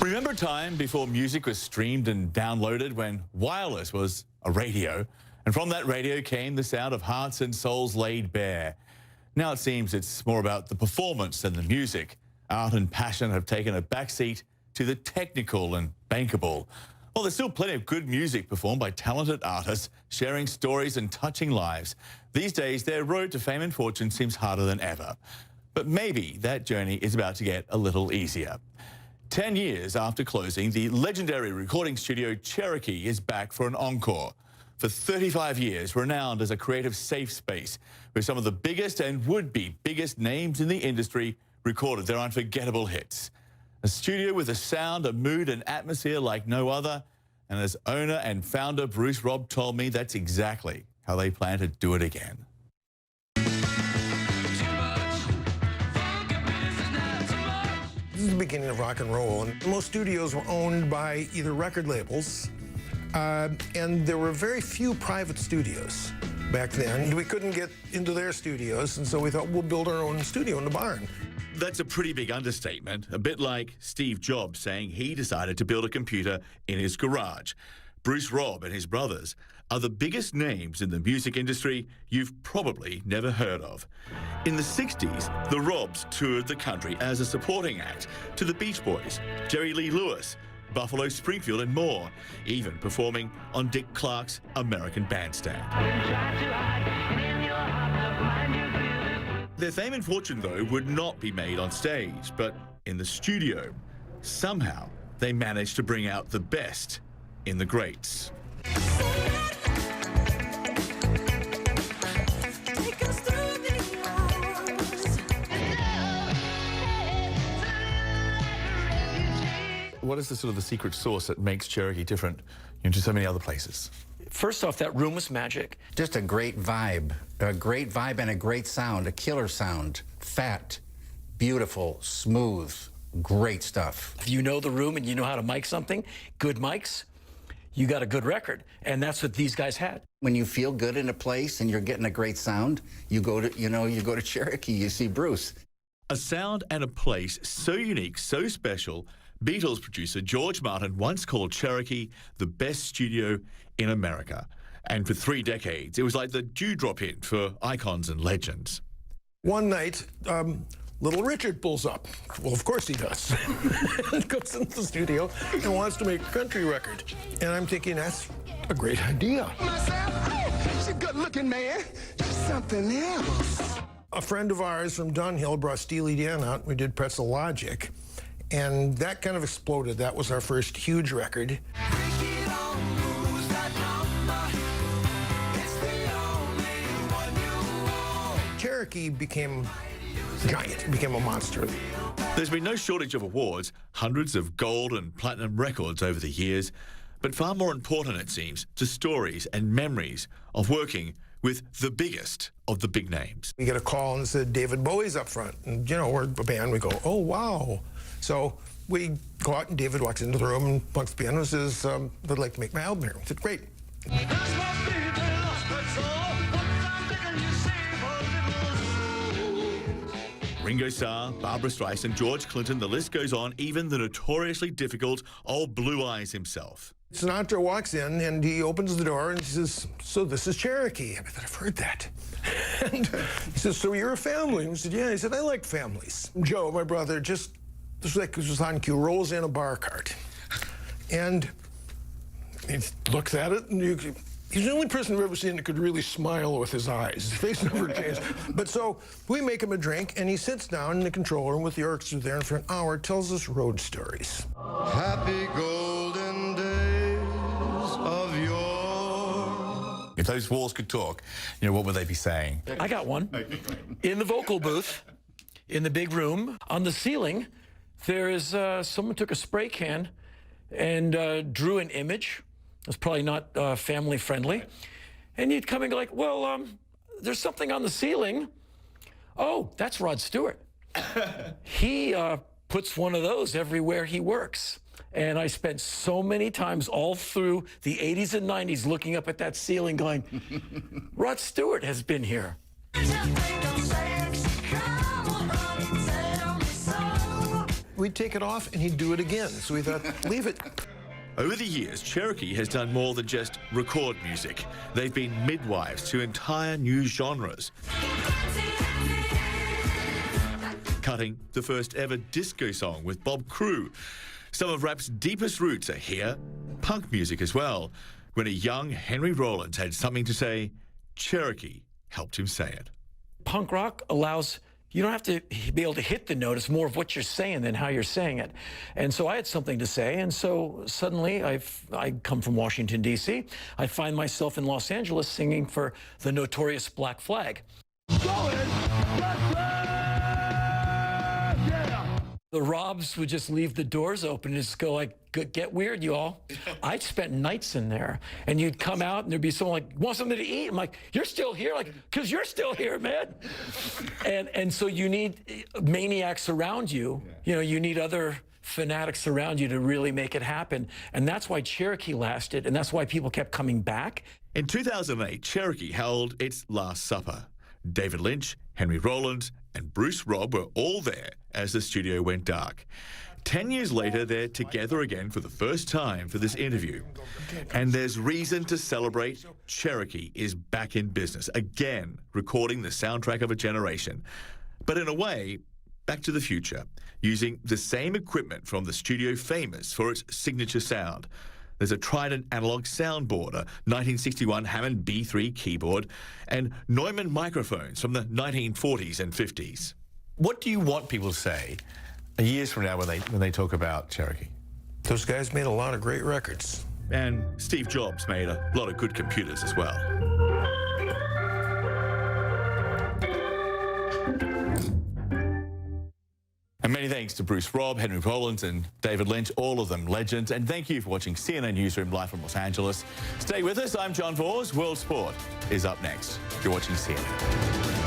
Remember a time before music was streamed and downloaded, when wireless was a radio, and from that radio came the sound of hearts and souls laid bare. Now it seems it's more about the performance than the music. Art and passion have taken a backseat to the technical and bankable. Well, there's still plenty of good music performed by talented artists, sharing stories and touching lives. These days, their road to fame and fortune seems harder than ever. But maybe that journey is about to get a little easier. 10 years after closing, the legendary recording studio Cherokee is back for an encore. For 35 years, renowned as a creative safe space where some of the biggest and would-be biggest names in the industry recorded their unforgettable hits. A studio with a sound, a mood and atmosphere like no other. And as owner and founder Bruce Robb told me, that's exactly how they plan to do it again. This is the beginning of rock and roll, and most studios were owned by either record labels, and there were very few private studios back then. We couldn't get into their studios, and so we thought we'll build our own studio in the barn. That's a pretty big understatement, a bit like Steve Jobs saying he decided to build a computer in his garage. Bruce Robb and his brothers are the biggest names in the music industry you've probably never heard of. In the 60s, the Robbs toured the country as a supporting act to the Beach Boys, Jerry Lee Lewis, Buffalo Springfield and more, even performing on Dick Clark's American Bandstand. Their fame and fortune, though, would not be made on stage, but in the studio. Somehow, they managed to bring out the best in the greats. What is the sort of the secret sauce that makes Cherokee different to so many other places? First off, that room was magic. Just a great vibe and a great sound, a killer sound. Fat, beautiful, smooth, great stuff. If you know the room and you know how to mic something, good mics, you got a good record. And that's what these guys had. When you feel good in a place and you're getting a great sound, you go to Cherokee, you see Bruce. A sound and a place so unique, so special, Beatles producer George Martin once called Cherokee the best studio in America. And for 3 decades, it was like the dewdrop hint for icons and legends. One night, Little Richard pulls up. Well, of course he does. And goes into the studio and wants to make a country record. And I'm thinking, that's a great idea. She's a good-looking man. Something else. A friend of ours from Dunhill brought Steely Dan out. We did Pretzel Logic. And that kind of exploded. That was our first huge record. Cherokee became giant, became a monster. There's been no shortage of awards, hundreds of gold and platinum records over the years, but far more important, it seems, to stories and memories of working with the biggest of the big names. We get a call and said, David Bowie's up front. And, we're a band. We go, oh, wow. So we go out and David walks into the room and punks the piano and says, they'd like to make my album here. I said, great. Ringo Starr, Barbra Streisand, George Clinton, the list goes on, even the notoriously difficult old Blue Eyes himself. Sinatra walks in and he opens the door and he says, so this is Cherokee. And I thought, I've heard that. And he says, so you're a family? And I said, yeah. He said, I like families. Joe, my brother, just like it was on cue, rolls in a bar cart. And he looks at it and he's the only person I've ever seen that could really smile with his eyes. His face never changed. But so we make him a drink, and he sits down in the control room with the orchestra there, and for an hour tells us road stories. Happy golden days of yore. If those walls could talk, what would they be saying? I got one. In the vocal booth, in the big room, on the ceiling, there is someone took a spray can and drew an image. It's probably not family friendly. And you'd come and go like, well, there's something on the ceiling. Oh, that's Rod Stewart. He puts one of those everywhere he works. And I spent so many times all through the 80s and 90s looking up at that ceiling going, Rod Stewart has been here. we'd take it off, and he'd do it again. So we thought, leave it. Over the years, Cherokee has done more than just record music. They've been midwives to entire new genres. Cutting the first ever disco song with Bob Crew. Some of rap's deepest roots are here, punk music as well. When a young Henry Rollins had something to say, Cherokee helped him say it. Punk rock allows, you don't have to be able to hit the note. It's more of what you're saying than how you're saying it. And so I had something to say. And so suddenly I come from Washington, D.C. I find myself in Los Angeles singing for the notorious Black Flag. The Robs would just leave the doors open and just go like, get weird, you all. I'd spent nights in there, and you'd come out and there'd be someone like, want something to eat? I'm like, you're still here? Like, because you're still here, man. And so you need maniacs around you. You know, you need other fanatics around you to really make it happen. And that's why Cherokee lasted, and that's why people kept coming back. In 2008, Cherokee held its Last Supper. David Lynch, Henry Rollins, and Bruce Robb were all there as the studio went dark. 10 years later, they're together again for the first time for this interview. And there's reason to celebrate. Cherokee is back in business, again, recording the soundtrack of a generation. But in a way, back to the future, using the same equipment from the studio famous for its signature sound. There's a Trident analog soundboard, a 1961 Hammond B3 keyboard, and Neumann microphones from the 1940s and 50s. What do you want people to say years from now when they talk about Cherokee? Those guys made a lot of great records. And Steve Jobs made a lot of good computers as well. And many thanks to Bruce Robb, Henry Rollins, and David Lynch, all of them legends. And thank you for watching CNN Newsroom live from Los Angeles. Stay with us. I'm John Vors. World Sport is up next. You're watching CNN.